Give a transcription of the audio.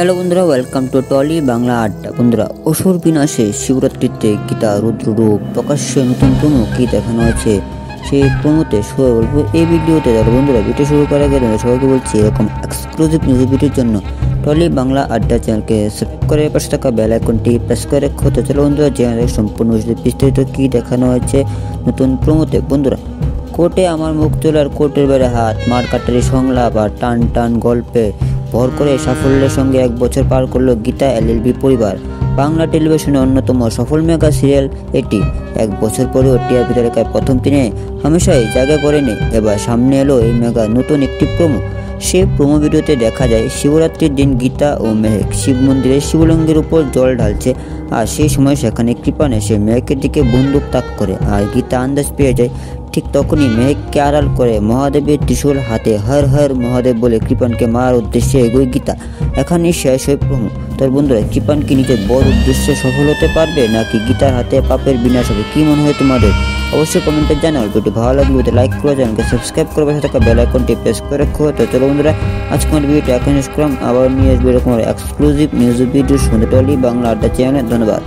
Hello বন্ধুরা, welcome to trolley Bangla আড্ডা। বন্ধুরা, অসুর বিনাশে শিবরাত্রিতে গীতা রুদ্ররূপ প্রকাশ্যে নতুন প্রোমো কি দেখানো হয়েছে সেই প্রোমোতে সবাই বলবো এই ভিডিওতে। তাহলে বন্ধুরা, ভিডিও শুরু করার আগে সবাইকে বলছি এরকম এক্সক্লুসিভ নিউজ ভিডিওর জন্য টলি বাংলা আড্ডা চ্যানেলকে সাবস্ক্রাইব করে পাশে থাকা বেল আইকনটি প্রেস করে রাখো। তো চলো বন্ধুরা, চ্যানেলের সম্পূর্ণ বিস্তারিত কি দেখানো হয়েছে নতুন প্রোমোতে। বন্ধুরা, কোর্টে আমার মুখ তোলার কোর্টের বাইরে হাত, মার কাটারি সংলাপ আর টান টান গল্পে ভর করে সাফল্যের সঙ্গে 1 বছর পার করলো গীতা এলএলবি পরিবার। বাংলা টেলিভিশনে অন্যতম সফল মেগা সিরিয়াল এটি 1 বছর পরেও টিআরপি তালিকায় প্রথম 3-এ হামেশাই জায়গা করেনি। এবার সামনে এলো এই মেগা নতুন একটি প্রোমো। সেই প্রোমো ভিডিওতে দেখা যায় শিবরাত্রির দিন গীতা ও মেহেক শিব মন্দিরের শিবলিঙ্গের উপর জল ঢালছে, আর সেই সময় সেখানে কৃপান এসে মেহেকের দিকে বন্দুক তাক করে, আর গীতা আন্দাজ পেয়ে যায়। ঠিক তখনই মেহেককে আড়াল করে মহাদেবের ত্রিশূল হাতে হর হর মহাদেব বলে কৃপানকে মারার উদ্দেশ্যে এগোয় গীতা। এখানেই শেষ হয় প্রোমো। তোর বন্ধুরা, কৃপান কি নিজের বড় উদ্দেশ্যে সফল হতে পারবে, নাকি গীতার হাতে পাপের বিনাশ হবে? কি মনে হয় তোমাদের? অবশ্যই কমেন্টে জানাও। ভিডিওটি ভালো লাগলে লাইক করে চ্যানেলকে সাবস্ক্রাইব করে পাশে থাকা বেল আইকনটি প্রেস করে রাখো। তো চলো বন্ধুরা, আজকের ভিডিওটি এখন শেষ করলাম। আবার নিয়ে আসবে এরকম এক্সক্লুসিভ নিউজ ভিডিও শুনতে টলি বাংলা আড্ডা চ্যানেলে। ধন্যবাদ।